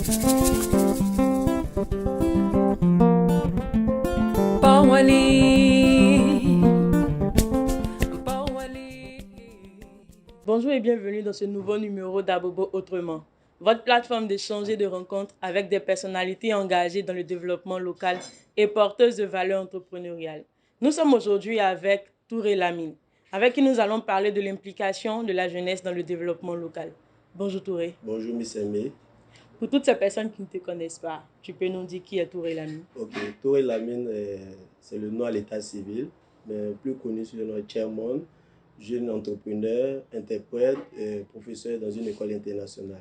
Bonjour et bienvenue dans ce nouveau numéro d'Abobo Autrement, votre plateforme d'échange et de rencontres avec des personnalités engagées dans le développement local et porteuses de valeurs entrepreneuriales. Nous sommes aujourd'hui avec Touré Lamine, avec qui nous allons parler de l'implication de la jeunesse dans le développement local. Bonjour Touré. Bonjour Miss Aimé. Pour toutes ces personnes qui ne te connaissent pas, tu peux nous dire qui est Touré Lamine? Ok, Touré Lamine, c'est le nom à l'état civil, mais plus connu sous le nom de chairman, jeune entrepreneur, interprète, professeur dans une école internationale.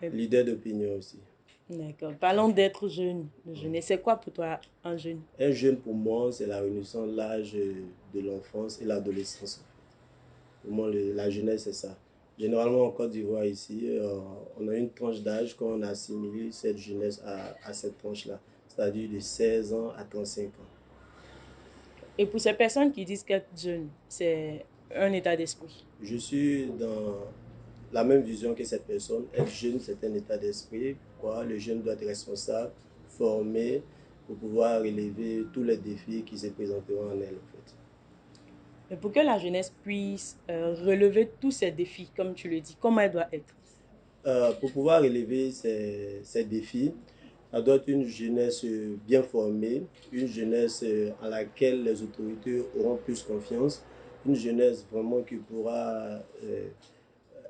Leader d'opinion aussi. D'accord. Parlons d'être jeune, de jeunesse. C'est quoi pour toi un jeune? Un jeune pour moi, c'est la réunion de l'âge de l'enfance et l'adolescence. Pour moi, la jeunesse, c'est ça. Généralement, en Côte d'Ivoire, ici, on a une tranche d'âge quand on a assimilé cette jeunesse à cette tranche-là, c'est-à-dire de 16 ans à 35 ans. Et pour ces personnes qui disent qu'être jeune, c'est un état d'esprit. Je suis dans la même vision que cette personne. Être jeune, c'est un état d'esprit. Pourquoi? Le jeune doit être responsable, formé, pour pouvoir relever tous les défis qui se présenteront en elle, en fait. Mais pour que la jeunesse puisse relever tous ces défis, comme tu le dis, comment elle doit être? Pour pouvoir relever ces défis, ça doit être une jeunesse bien formée, une jeunesse en laquelle les autorités auront plus confiance, une jeunesse vraiment qui pourra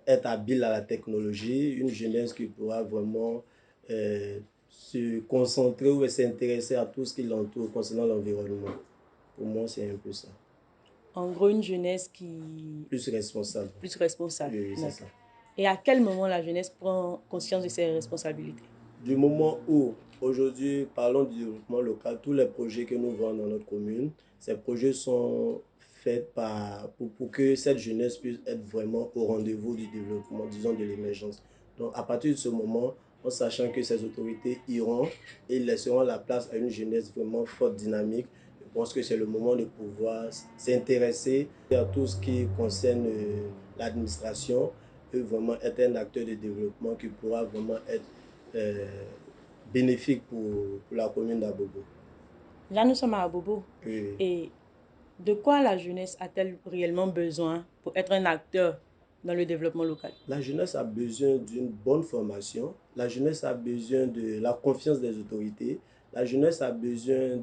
être habile à la technologie, une jeunesse qui pourra vraiment se concentrer ou s'intéresser à tout ce qui l'entoure concernant l'environnement. Pour moi, c'est un peu ça. En gros, une jeunesse qui... Plus responsable. Plus responsable. Oui, c'est ça. Et à quel moment la jeunesse prend conscience de ses responsabilités? Du moment où, aujourd'hui, parlons du développement local, tous les projets que nous voyons dans notre commune, ces projets sont faits pour que cette jeunesse puisse être vraiment au rendez-vous du développement, disons de l'émergence. Donc, à partir de ce moment, en sachant que ces autorités iront et laisseront la place à une jeunesse vraiment forte, dynamique, je pense que c'est le moment de pouvoir s'intéresser à tout ce qui concerne l'administration et vraiment être un acteur de développement qui pourra vraiment être euh, bénéfique pour la commune d'Abobo. Là, nous sommes à Abobo. Oui. Et de quoi la jeunesse a-t-elle réellement besoin pour être un acteur dans le développement local? La jeunesse a besoin d'une bonne formation. La jeunesse a besoin de la confiance des autorités. La jeunesse a besoin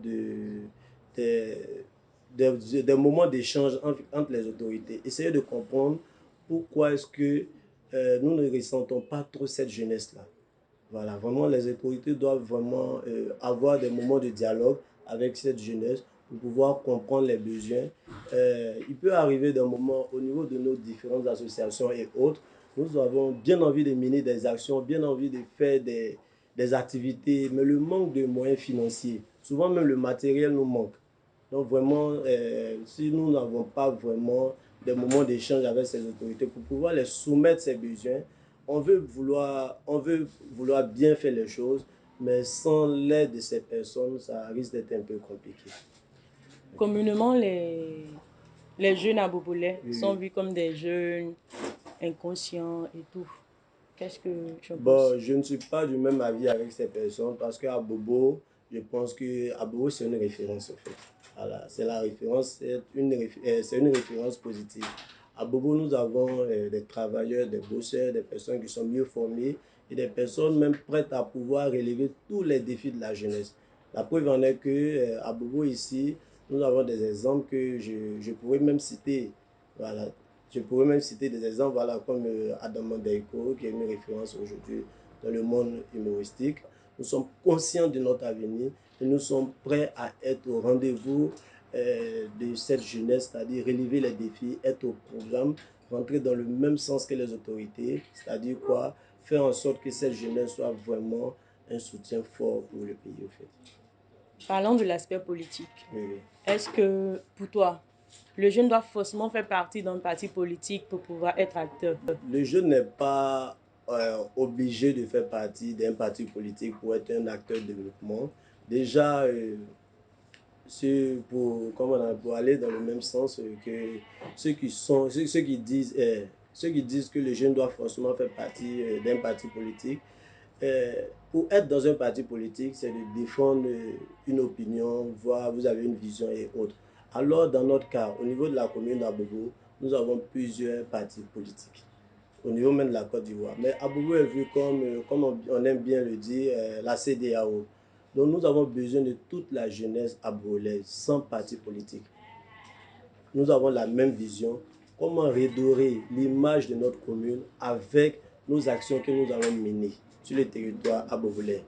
des moments d'échange entre les autorités. Essayer de comprendre pourquoi est-ce que nous ne ressentons pas trop cette jeunesse-là. Voilà, vraiment, les autorités doivent vraiment avoir des moments de dialogue avec cette jeunesse pour pouvoir comprendre les besoins. Il peut arriver des moments au niveau de nos différentes associations et autres, nous avons bien envie de mener des actions, bien envie de faire des activités, mais le manque de moyens financiers, souvent même le matériel nous manque. Donc vraiment, si nous n'avons pas vraiment des moments d'échange avec ces autorités pour pouvoir les soumettre ces besoins, on veut vouloir bien faire les choses, mais sans l'aide de ces personnes, ça risque d'être un peu compliqué. Communément, les jeunes abobolais sont Oui. vus comme des jeunes inconscients et tout. Qu'est-ce que tu en penses? Bon, je ne suis pas du même avis avec ces personnes parce qu'à Bobo, je pense qu'à Bobo, c'est une référence en fait. Voilà, c'est la référence, c'est une référence positive. À Bobo, nous avons des travailleurs, des bosseurs, des personnes qui sont mieux formées et des personnes même prêtes à pouvoir relever tous les défis de la jeunesse. La preuve en est que à Bobo ici, nous avons des exemples que je pourrais même citer. Voilà. Je pourrais même citer des exemples voilà, comme Adam Mandeiko, qui est une référence aujourd'hui dans le monde humoristique. Nous sommes conscients de notre avenir et nous sommes prêts à être au rendez-vous de cette jeunesse, c'est-à-dire relever les défis, être au programme, rentrer dans le même sens que les autorités, c'est-à-dire quoi? Faire en sorte que cette jeunesse soit vraiment un soutien fort pour le pays, au fait. Parlons de l'aspect politique. Oui, oui. Est-ce que, pour toi, le jeune doit forcément faire partie d'un parti politique pour pouvoir être acteur? Le jeune n'est pas obligé de faire partie d'un parti politique pour être un acteur de développement. Déjà, pour aller dans le même sens que ceux qui disent que le jeune doit forcément faire partie d'un parti politique, Euh, pour être dans un parti politique, c'est de défendre une opinion, voir vous avez une vision et autres. Alors, dans notre cas, au niveau de la commune d'Abobo, nous avons plusieurs partis politiques, au niveau même de la Côte d'Ivoire. Mais Abobo est vu comme, comme on aime bien le dire, la CEDEAO. Donc, nous avons besoin de toute la jeunesse abolaise, sans parti politique. Nous avons la même vision. Comment redorer l'image de notre commune avec nos actions que nous allons mener sur le territoire abobolais.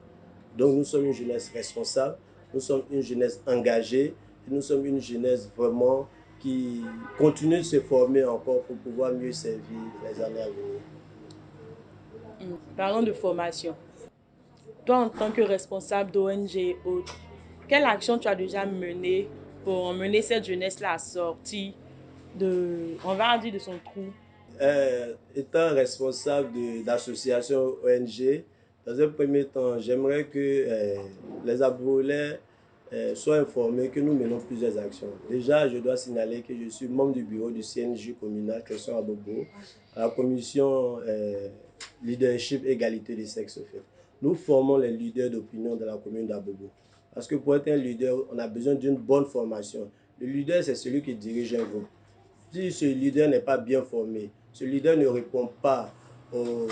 Donc nous sommes une jeunesse responsable, nous sommes une jeunesse engagée, et nous sommes une jeunesse vraiment qui continue de se former encore pour pouvoir mieux servir les années à venir. Parlons de formation. Toi, en tant que responsable d'ONG et autres, quelle action tu as déjà menée pour emmener cette jeunesse-là à sortir on va dire, de son trou? Étant responsable d'associations ONG, dans un premier temps, j'aimerais que les Aboulais soient informés que nous menons plusieurs actions. Déjà, je dois signaler que je suis membre du bureau du CNJ communal Question à Bobo, à la commission leadership égalité des sexes. En fait. Nous formons les leaders d'opinion de la commune d'Abobo. Parce que pour être un leader, on a besoin d'une bonne formation. Le leader, c'est celui qui dirige un groupe. Si ce leader n'est pas bien formé, ce leader ne répond pas aux,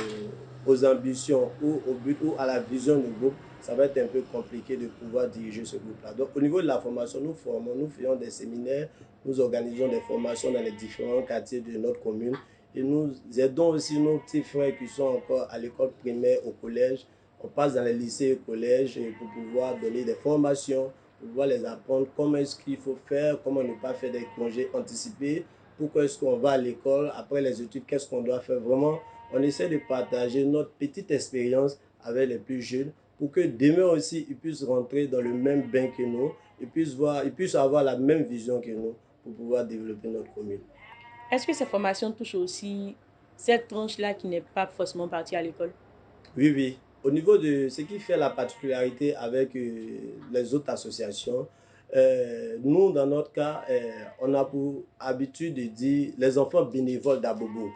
aux ambitions ou au but ou à la vision du groupe, ça va être un peu compliqué de pouvoir diriger ce groupe-là. Donc, au niveau de la formation, nous formons, nous faisons des séminaires, nous organisons des formations dans les différents quartiers de notre commune et nous aidons aussi nos petits frères qui sont encore à l'école primaire, au collège. On passe dans les lycées et collèges pour pouvoir donner des formations, pour pouvoir les apprendre comment est-ce qu'il faut faire, comment ne pas faire des congés anticipés, pourquoi est-ce qu'on va à l'école, après les études, qu'est-ce qu'on doit faire vraiment. On essaie de partager notre petite expérience avec les plus jeunes pour que demain aussi, ils puissent rentrer dans le même bain que nous, ils puissent avoir la même vision que nous pour pouvoir développer notre commune. Est-ce que ces formations touchent aussi cette tranche-là qui n'est pas forcément partie à l'école? Oui, oui. Au niveau de ce qui fait la particularité avec les autres associations, nous, dans notre cas, on a pour habitude de dire les enfants bénévoles d'Abobo.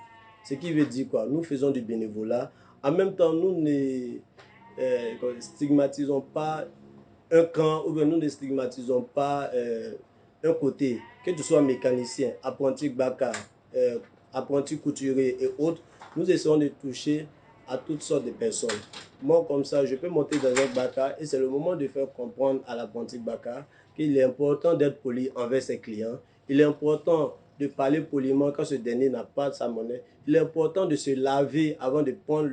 Ce qui veut dire quoi? Nous faisons du bénévolat. En même temps, nous ne stigmatisons pas un camp ou bien nous ne stigmatisons pas un côté, que tu sois mécanicien, apprenti bacard, apprenti couturier et autres, nous essayons de toucher à toutes sortes de personnes. Moi, comme ça, je peux monter dans un bacard et c'est le moment de faire comprendre à l'apprenti bacard qu'il est important d'être poli envers ses clients. Il est important de parler poliment quand ce dernier n'a pas sa monnaie. Il est important de se laver avant de prendre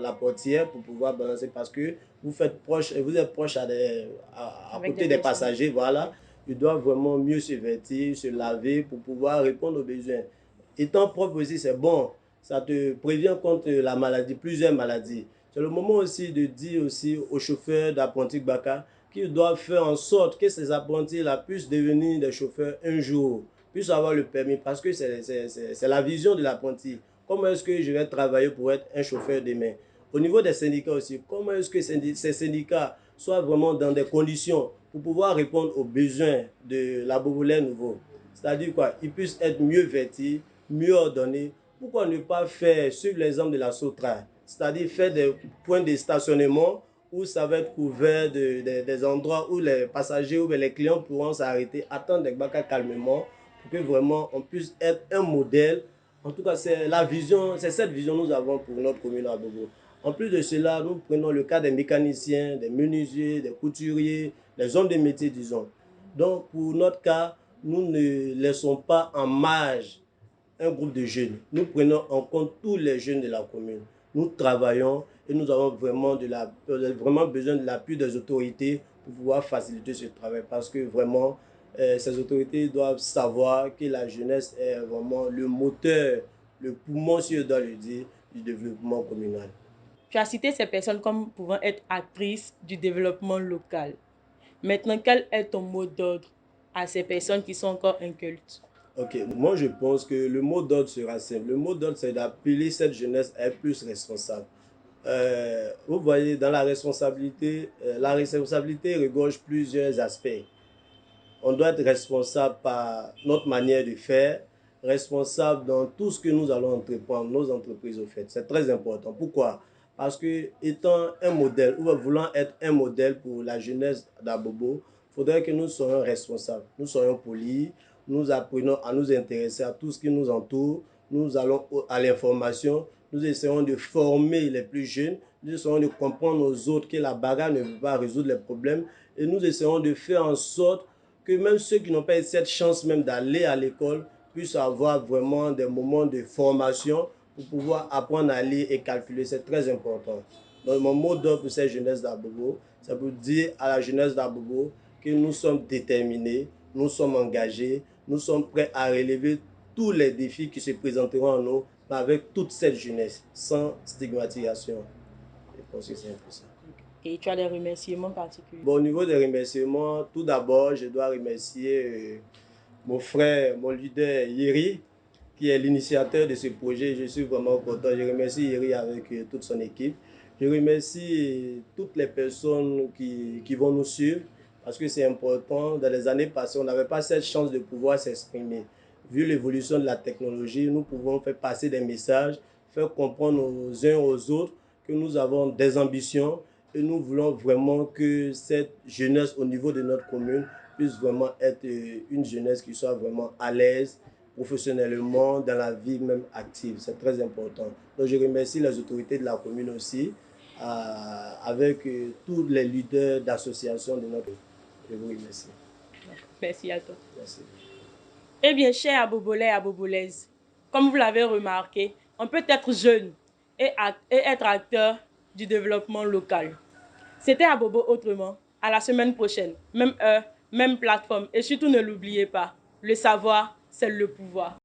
la portière pour pouvoir balancer parce que vous êtes proche à Avec des côté des personnes. passagers, voilà. Ils doivent vraiment mieux se vêtir, se laver pour pouvoir répondre aux besoins. Étant propre aussi, c'est bon. Ça te prévient contre la maladie, plusieurs maladies. C'est le moment aussi de dire aussi aux chauffeurs d'apprentis Baka qu'ils doivent faire en sorte que ces apprentis-là puissent devenir des chauffeurs un jour, puissent avoir le permis parce que c'est la vision de l'apprenti. Comment est-ce que je vais travailler pour être un chauffeur demain? Au niveau des syndicats aussi, comment est-ce que ces syndicats soient vraiment dans des conditions pour pouvoir répondre aux besoins de la Bobolais nouveau? C'est-à-dire quoi? Ils puissent être mieux vêtis, mieux ordonnés. Pourquoi ne pas faire, suivre l'exemple de la Sotra, c'est-à-dire faire des points de stationnement où ça va être couvert des endroits où les passagers ou les clients pourront s'arrêter, attendre des bacs calmement pour que vraiment on puisse être un modèle. En tout cas, c'est la vision, c'est cette vision que nous avons pour notre commune à Bobo. En plus de cela, nous prenons le cas des mécaniciens, des menuisiers, des couturiers, des hommes de métier, disons. Donc, pour notre cas, nous ne laissons pas en marge un groupe de jeunes. Nous prenons en compte tous les jeunes de la commune. Nous travaillons et nous avons vraiment besoin de l'appui des autorités pour pouvoir faciliter ce travail parce que vraiment, ces autorités doivent savoir que la jeunesse est vraiment le moteur, le poumon, si je dois le dire, du développement communal. Tu as cité ces personnes comme pouvant être actrices du développement local. Maintenant, quel est ton mot d'ordre à ces personnes qui sont encore incultes? Ok, moi je pense que le mot d'ordre sera simple. Le mot d'ordre, c'est d'appeler cette jeunesse à être plus responsable. Vous voyez, dans la responsabilité regorge plusieurs aspects. On doit être responsable par notre manière de faire, responsable dans tout ce que nous allons entreprendre, nos entreprises au fait. C'est très important. Pourquoi? Parce que étant un modèle, ou voulant être un modèle pour la jeunesse d'Abobo, il faudrait que nous soyons responsables, nous soyons polis, nous apprenons à nous intéresser à tout ce qui nous entoure, nous allons à l'information, nous essayons de former les plus jeunes, nous essayons de comprendre aux autres que la bagarre ne peut pas résoudre les problèmes et nous essayons de faire en sorte que même ceux qui n'ont pas eu cette chance même d'aller à l'école puissent avoir vraiment des moments de formation pour pouvoir apprendre à lire et calculer. C'est très important. Donc mon mot d'ordre pour cette jeunesse d'Abobo, c'est pour dire à la jeunesse d'Abobo que nous sommes déterminés, nous sommes engagés, nous sommes prêts à relever tous les défis qui se présenteront à nous avec toute cette jeunesse, sans stigmatisation. Je pense que c'est un peu ça. Et tu as des remerciements particuliers? Bon, au niveau des remerciements, tout d'abord, je dois remercier mon frère, mon leader Yeri, qui est l'initiateur de ce projet. Je suis vraiment content. Je remercie Yeri avec toute son équipe. Je remercie toutes les personnes qui vont nous suivre parce que c'est important. Dans les années passées, on n'avait pas cette chance de pouvoir s'exprimer. Vu l'évolution de la technologie, nous pouvons faire passer des messages, faire comprendre aux uns aux autres que nous avons des ambitions et nous voulons vraiment que cette jeunesse au niveau de notre commune puisse vraiment être une jeunesse qui soit vraiment à l'aise professionnellement, dans la vie même active. C'est très important. Donc je remercie les autorités de la commune aussi, avec tous les leaders d'associations de notre commune. Je vous remercie. Merci à toi. Merci. Eh bien, chers Abobolais et Abobolaises, comme vous l'avez remarqué, on peut être jeune et être acteur du développement local. C'était Abobo autrement. À la semaine prochaine. Même heure, même plateforme. Et surtout, ne l'oubliez pas, le savoir, c'est le pouvoir.